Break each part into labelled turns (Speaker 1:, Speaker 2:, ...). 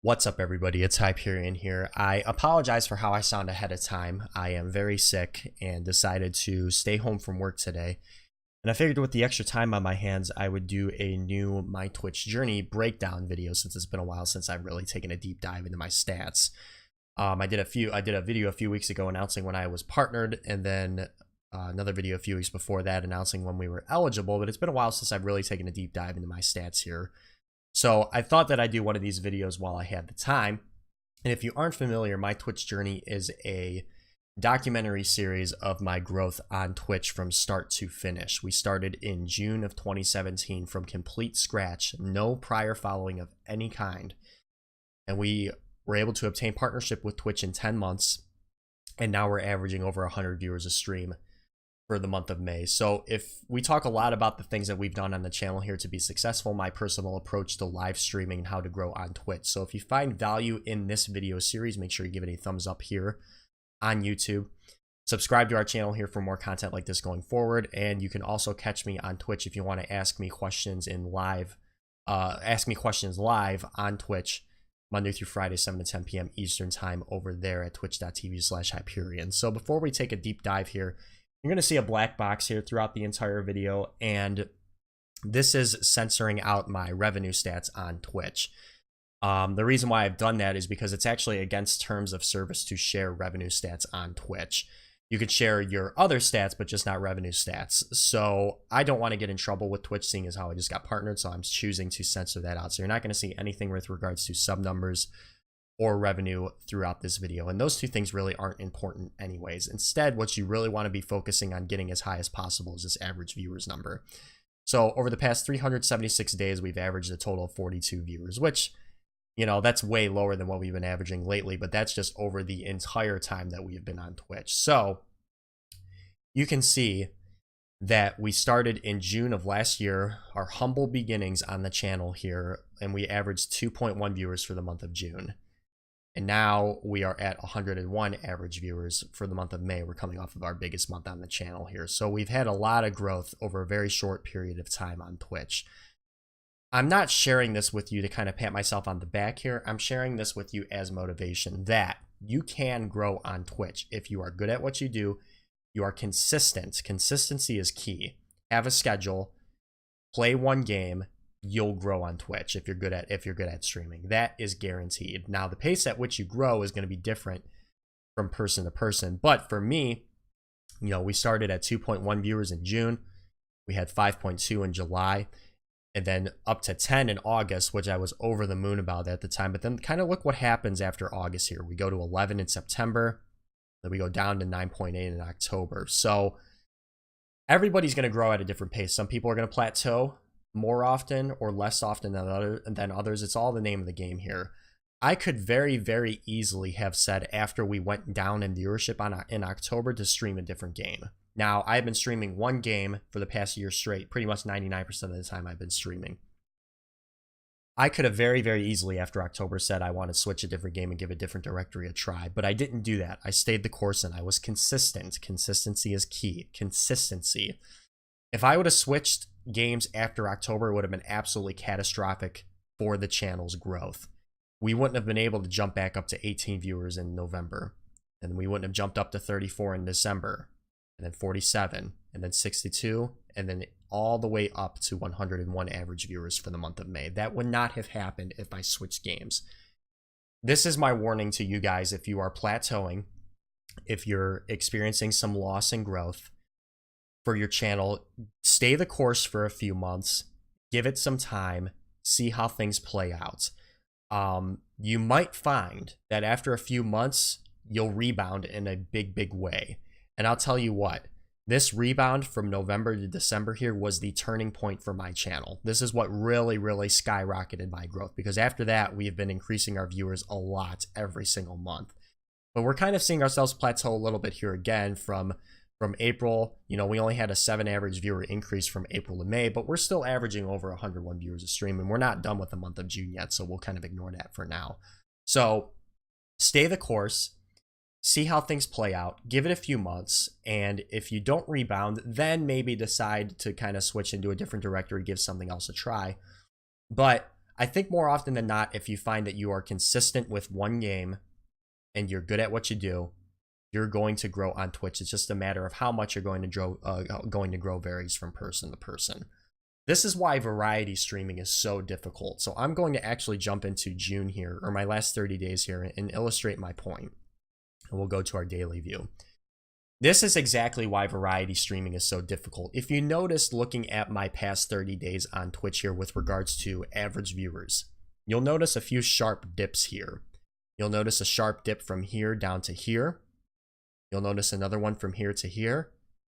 Speaker 1: What's up, everybody? It's Hyperion here. I apologize for how I sound ahead of time. I am very sick and decided to stay home from work today. And I figured with the extra time on my hands, I would do a new My Twitch Journey breakdown video since it's been a while since I've really taken a deep dive into my stats. I did a video a few weeks ago announcing when I was partnered, and then another video a few weeks before that announcing when we were eligible, but it's been a while since I've really taken a deep dive into my stats here. So I thought that I'd do one of these videos while I had the time. And if you aren't familiar, My Twitch Journey is a documentary series of my growth on Twitch from start to finish. We started in June of 2017 from complete scratch, no prior following of any kind. And we were able to obtain partnership with Twitch in 10 months. And now we're averaging over 100 viewers a stream for the month of May. So if we talk a lot about the things that we've done on the channel here to be successful, my personal approach to live streaming and how to grow on Twitch. So if you find value in this video series, make sure you give it a thumbs up here on YouTube. Subscribe to our channel here for more content like this going forward. And you can also catch me on Twitch if you want to ask me questions in live, live on Twitch Monday through Friday, 7 to 10 p.m. Eastern time over there at twitch.tv/Hyperion. So before we take a deep dive here, you're going to see a black box here throughout the entire video, and this is censoring out my revenue stats on Twitch. The reason why I've done that is because it's actually against terms of service to share revenue stats on Twitch. You can share your other stats, but just not revenue stats. So I don't want to get in trouble with Twitch, seeing as how I just got partnered, so I'm choosing to censor that out. So you're not going to see anything with regards to sub numbers or revenue throughout this video, and those two things really aren't important anyways. Instead, what you really want to be focusing on getting as high as possible is this average viewers number. So over the past 376 days, we've averaged a total of 42 viewers, which, you know, that's way lower than what we've been averaging lately, but that's just over the entire time that we have been on Twitch. So you can see that we started in June of last year, our humble beginnings on the channel here, and we averaged 2.1 viewers for the month of June. And now we are at 101 average viewers for the month of May. We're coming off of our biggest month on the channel here. So we've had a lot of growth over a very short period of time on Twitch. I'm not sharing this with you to kind of pat myself on the back here. I'm sharing this with you as motivation that you can grow on Twitch. If you are good at what you do, you are consistent. Consistency is key. Have a schedule, play one game, you'll grow on Twitch if you're good at streaming. That is guaranteed. Now, the pace at which you grow is going to be different from person to person. But for me, you know, we started at 2.1 viewers in June. We had 5.2 in July, and then up to 10 in August, which I was over the moon about at the time. But then kind of look what happens after August here. We go to 11 in September, then we go down to 9.8 in October. So everybody's going to grow at a different pace. Some people are going to plateau more often or less often than others. It's all the name of the game here. I could very, very easily have said after we went down in viewership in October to stream a different game. Now, I've been streaming one game for the past year straight, pretty much 99% of the time I've been streaming. I could have very, very easily after October said I want to switch a different game and give a different directory a try, but I didn't do that. I stayed the course and I was consistent. Consistency is key. Consistency. If I would have switched games after October, it would have been absolutely catastrophic for the channel's growth. We wouldn't have been able to jump back up to 18 viewers in November, and we wouldn't have jumped up to 34 in December, and then 47, and then 62, and then all the way up to 101 average viewers for the month of May. That would not have happened if I switched games. This is my warning to you guys. If you are plateauing, if you're experiencing some loss in growth for your channel, stay the course for a few months, give it some time, see how things play out. You might find that after a few months, you'll rebound in a big, big way. And I'll tell you what, this rebound from November to December here was the turning point for my channel. This is what really, really skyrocketed my growth, because after that, we have been increasing our viewers a lot every single month. But we're kind of seeing ourselves plateau a little bit here again from April. You know, we only had a 7 average viewer increase from April to May, but we're still averaging over 101 viewers a stream, and we're not done with the month of June yet, so we'll kind of ignore that for now. So stay the course, see how things play out, give it a few months, and if you don't rebound, then maybe decide to kind of switch into a different directory, give something else a try. But I think more often than not, if you find that you are consistent with one game and you're good at what you do, you're going to grow on Twitch. It's just a matter of how much you're going to grow varies from person to person. This is why variety streaming is so difficult. So I'm going to actually jump into June here, or my last 30 days here, and illustrate my point. And we'll go to our daily view. This is exactly why variety streaming is so difficult. If you notice looking at my past 30 days on Twitch here with regards to average viewers, you'll notice a few sharp dips here. You'll notice a sharp dip from here down to here. You'll notice another one from here to here.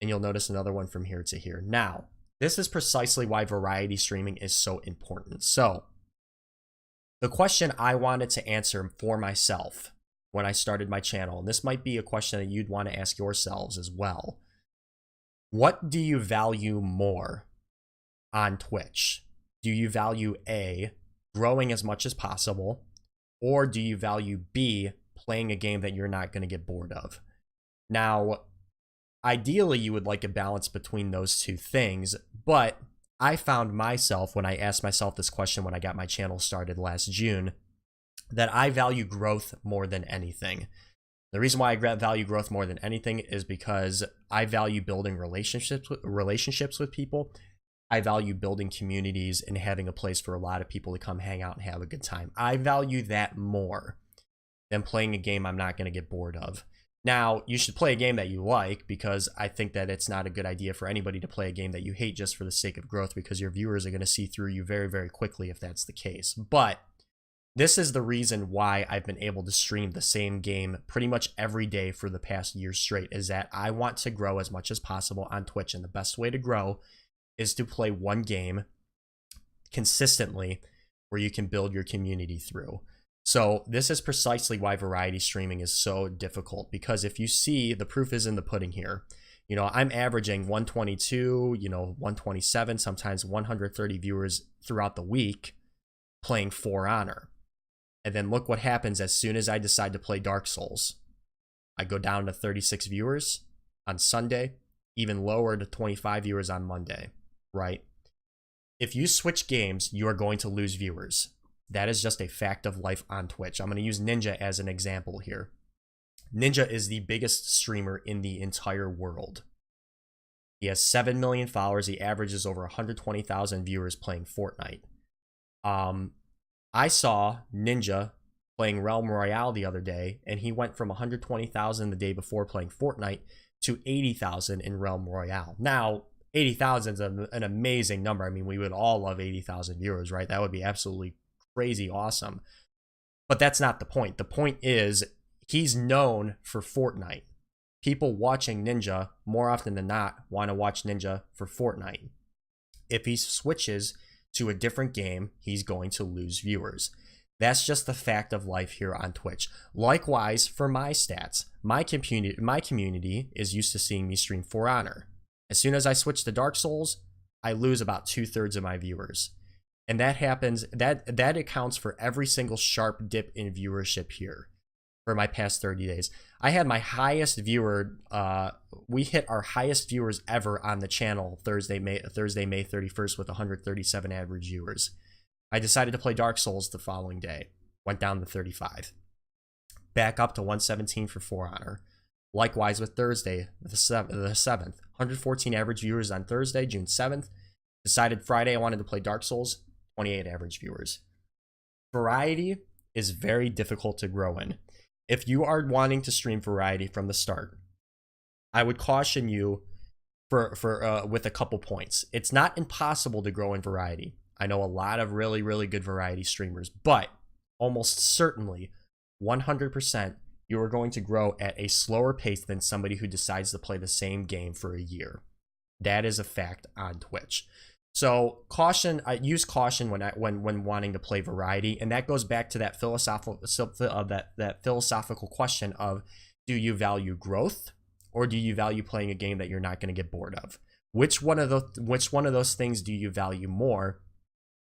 Speaker 1: And you'll notice another one from here to here. Now, this is precisely why variety streaming is so important. So, the question I wanted to answer for myself when I started my channel, and this might be a question that you'd want to ask yourselves as well. What do you value more on Twitch? Do you value A, growing as much as possible, or do you value B, playing a game that you're not going to get bored of? Now, ideally, you would like a balance between those two things, but I found myself, when I asked myself this question when I got my channel started last June, that I value growth more than anything. The reason why I value growth more than anything is because I value building relationships with people. I value building communities and having a place for a lot of people to come hang out and have a good time. I value that more than playing a game I'm not going to get bored of. Now, you should play a game that you like, because I think that it's not a good idea for anybody to play a game that you hate just for the sake of growth, because your viewers are going to see through you very, very quickly if that's the case. But this is the reason why I've been able to stream the same game pretty much every day for the past year straight, is that I want to grow as much as possible on Twitch, and the best way to grow is to play one game consistently where you can build your community through. So this is precisely why variety streaming is so difficult, because if you see, the proof is in the pudding here. You know, I'm averaging 122, 127, sometimes 130 viewers throughout the week playing For Honor. And then look what happens as soon as I decide to play Dark Souls. I go down to 36 viewers on Sunday, even lower to 25 viewers on Monday, right? If you switch games, you are going to lose viewers. That is just a fact of life on Twitch. I'm going to use Ninja as an example here. Ninja is the biggest streamer in the entire world. He has 7 million followers. He averages over 120,000 viewers playing Fortnite. I saw Ninja playing Realm Royale the other day, and he went from 120,000 the day before playing Fortnite to 80,000 in Realm Royale. Now, 80,000 is an amazing number. I mean, we would all love 80,000 viewers, right? That would be absolutely crazy awesome. But that's not the point. The point is, he's known for Fortnite. People watching Ninja, more often than not, want to watch Ninja for Fortnite. If he switches to a different game, he's going to lose viewers. That's just the fact of life here on Twitch. Likewise, for my stats, my community is used to seeing me stream For Honor. As soon as I switch to Dark Souls, I lose about 2/3 of my viewers. And that happens, that accounts for every single sharp dip in viewership here for my past 30 days. I had my highest viewer, we hit our highest viewers ever on the channel Thursday, May 31st with 137 average viewers. I decided to play Dark Souls the following day. Went down to 35. Back up to 117 for For Honor. Likewise with Thursday, the 7th. 114 average viewers on Thursday, June 7th. Decided Friday I wanted to play Dark Souls. 28 average viewers. Variety is very difficult to grow in. If you are wanting to stream variety from the start, I would caution you with a couple points. It's not impossible to grow in variety. I know a lot of really, really good variety streamers, but almost certainly 100% you are going to grow at a slower pace than somebody who decides to play the same game for a year. That is a fact on Twitch. So caution, I use caution when wanting to play variety, and that goes back to that philosophical question of, do you value growth or do you value playing a game that you're not going to get bored of? Which one of those things do you value more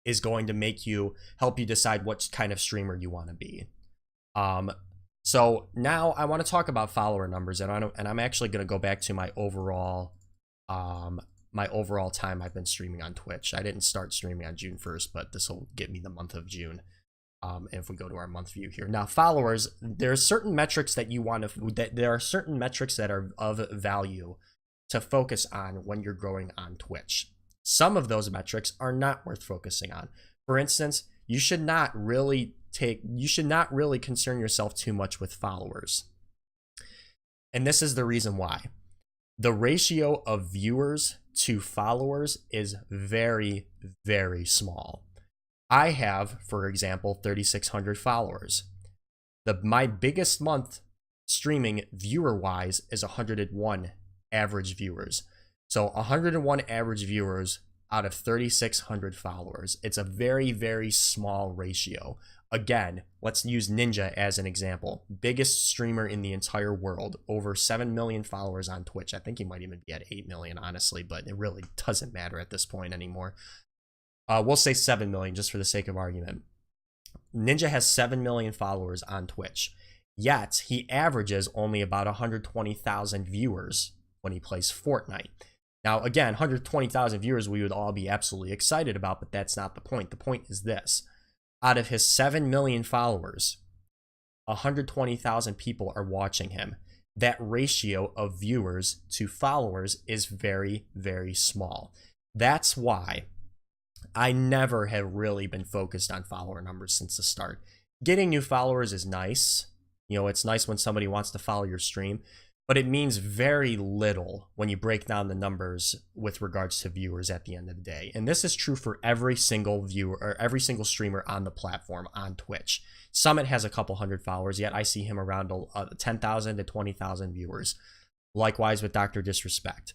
Speaker 1: is going to help you decide what kind of streamer you want to be. So now I want to talk about follower numbers, and I'm actually going to go back to my overall my overall time I've been streaming on Twitch. I didn't start streaming on June 1st, but this will get me the month of June. If we go to our month view here now, followers, there are certain metrics that you want to, there are certain metrics that are of value to focus on when you're growing on Twitch. Some of those metrics are not worth focusing on. For instance, you should not really concern yourself too much with followers. And this is the reason why. The ratio of viewers to followers is very, very small. I have, for example, 3,600 followers. My biggest month streaming viewer-wise is 101 average viewers. So 101 average viewers out of 3,600 followers. It's a very, very small ratio. Again, let's use Ninja as an example. Biggest streamer in the entire world, over 7 million followers on Twitch. I think he might even be at 8 million, honestly, but it really doesn't matter at this point anymore. We'll say 7 million just for the sake of argument. Ninja has 7 million followers on Twitch, yet he averages only about 120,000 viewers when he plays Fortnite. Now, again, 120,000 viewers we would all be absolutely excited about, but that's not the point. The point is this. Out of his 7 million followers, 120,000 people are watching him. That ratio of viewers to followers is very, very small. That's why I never have really been focused on follower numbers since the start. Getting new followers is nice. You know, it's nice when somebody wants to follow your stream, but it means very little when you break down the numbers with regards to viewers at the end of the day. And this is true for every single viewer or every single streamer on the platform on Twitch. Summit has a couple hundred followers, yet I see him around 10,000 to 20,000 viewers. Likewise with Dr. Disrespect.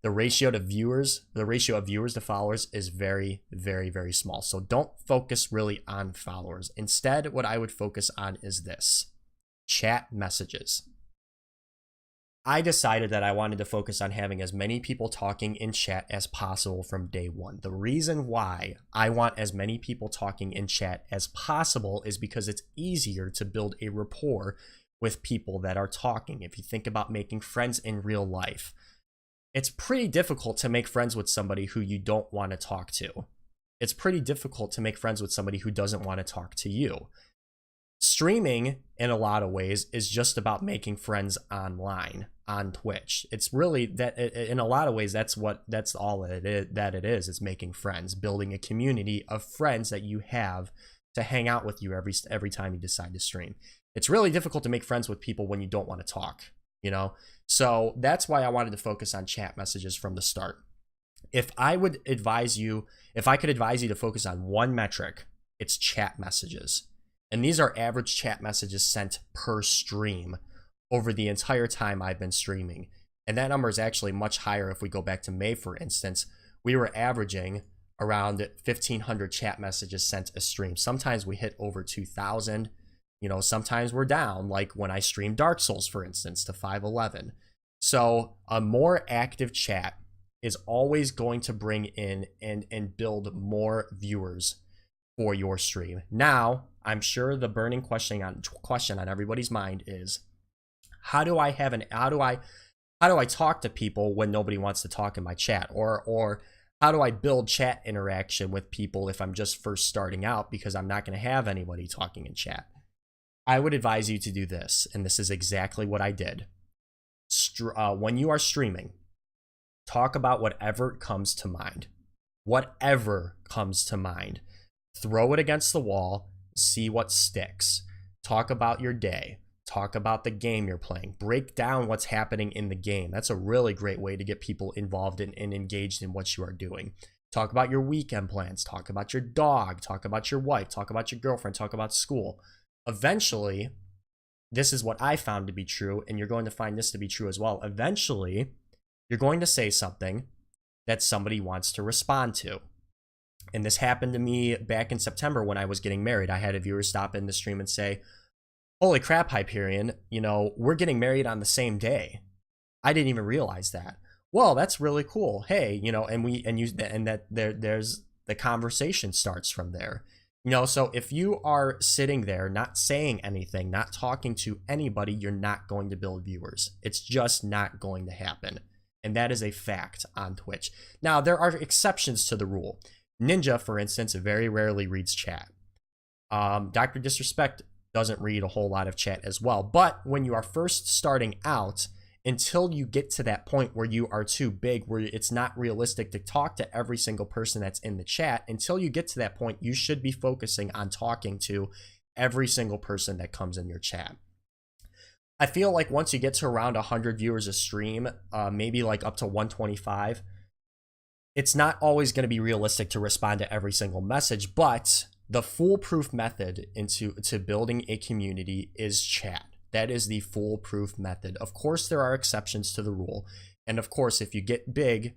Speaker 1: The ratio of viewers to followers is very, very, very small. So don't focus really on followers. Instead, what I would focus on is this: chat messages. I decided that I wanted to focus on having as many people talking in chat as possible from day one. The reason why I want as many people talking in chat as possible is because it's easier to build a rapport with people that are talking. If you think about making friends in real life, it's pretty difficult to make friends with somebody who you don't want to talk to. It's pretty difficult to make friends with somebody who doesn't want to talk to you. Streaming, in a lot of ways, is just about making friends online on Twitch. It's really that, in a lot of ways, that's all it is. It's making friends, building a community of friends that you have to hang out with you every time you decide to stream. It's really difficult to make friends with people when you don't want to talk, you know? So that's why I wanted to focus on chat messages from the start. If I could advise you to focus on one metric, it's chat messages. And these are average chat messages sent per stream over the entire time I've been streaming. And that number is actually much higher if we go back to May, for instance. We were averaging around 1,500 chat messages sent a stream. Sometimes we hit over 2,000. You know, sometimes we're down, like when I streamed Dark Souls, for instance, to 511. So a more active chat is always going to bring in and build more viewers for your stream. Now, I'm sure the burning question on everybody's mind is, how do I talk to people when nobody wants to talk in my chat? Or how do I build chat interaction with people if I'm just first starting out because I'm not going to have anybody talking in chat? I would advise you to do this, and this is exactly what I did. When you are streaming, talk about whatever comes to mind. Whatever comes to mind. Throw it against the wall, see what sticks. Talk about your day. Talk about the game you're playing. Break down what's happening in the game. That's a really great way to get people involved and engaged in what you are doing. Talk about your weekend plans. Talk about your dog. Talk about your wife. Talk about your girlfriend. Talk about school. Eventually, this is what I found to be true, and you're going to find this to be true as well. Eventually, you're going to say something that somebody wants to respond to. And this happened to me back in September when I was getting married. I had a viewer stop in the stream and say, "Holy crap, Hyperion, you know, we're getting married on the same day. I didn't even realize that." Well, that's really cool. Hey, you know, there's the conversation starts from there. You know, so if you are sitting there not saying anything, not talking to anybody, you're not going to build viewers. It's just not going to happen. and that is a fact on Twitch. Now, there are exceptions to the rule. Ninja, for instance, very rarely reads chat. Dr. Disrespect doesn't read a whole lot of chat as well. But when you are first starting out, until you get to that point where you are too big, where it's not realistic to talk to every single person that's in the chat, until you get to that point, you should be focusing on talking to every single person that comes in your chat. I feel like once you get to around 100 viewers a stream, maybe like up to 125, it's not always going to be realistic to respond to every single message, but the foolproof method to building a community is chat. That is the foolproof method. Of course, there are exceptions to the rule. And of course, if you get big,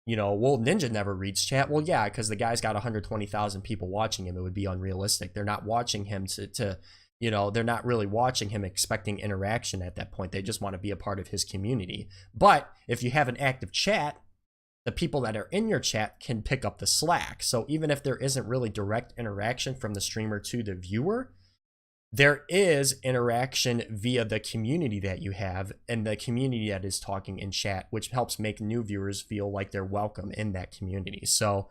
Speaker 1: you know, well, Ninja never reads chat. Well, yeah, because the guy's got 120,000 people watching him. It would be unrealistic. They're not watching him to you know, they're not really watching him expecting interaction at that point. They just want to be a part of his community. But if you have an active chat, the people that are in your chat can pick up the slack. So even if there isn't really direct interaction from the streamer to the viewer, there is interaction via the community that you have and the community that is talking in chat, which helps make new viewers feel like they're welcome in that community. So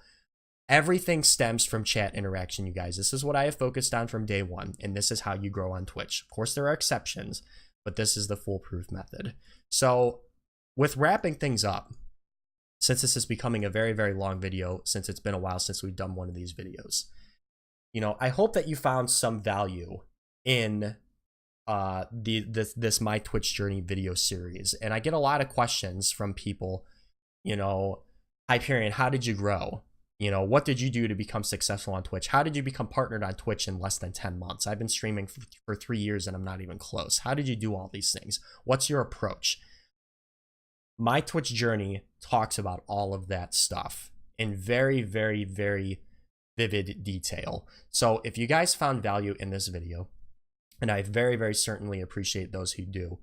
Speaker 1: everything stems from chat interaction, you guys. This is what I have focused on from day one, and this is how you grow on Twitch. Of course, there are exceptions, but this is the foolproof method. So with wrapping things up, since this is becoming a very, very long video, since it's been a while since we've done one of these videos, you know, I hope that you found some value in this My Twitch Journey video series. And I get a lot of questions from people, you know, Hyperion, how did you grow? You know, what did you do to become successful on Twitch? How did you become partnered on Twitch in less than 10 months? I've been streaming for 3 years and I'm not even close. How did you do all these things? What's your approach? My Twitch Journey talks about all of that stuff in very, very, very vivid detail. So if you guys found value in this video, and I very, very certainly appreciate those who do,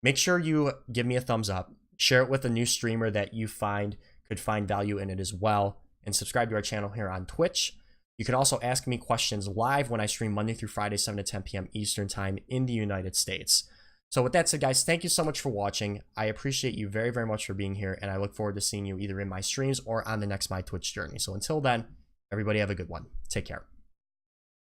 Speaker 1: make sure you give me a thumbs up, share it with a new streamer that you could find value in it as well, and subscribe to our channel here on Twitch. You can also ask me questions live when I stream Monday through Friday, 7 to 10 p.m. Eastern Time in the United States. So with that said, guys, thank you so much for watching. I appreciate you very, very much for being here, and I look forward to seeing you either in my streams or on the next My Twitch Journey. So until then, everybody have a good one. Take care.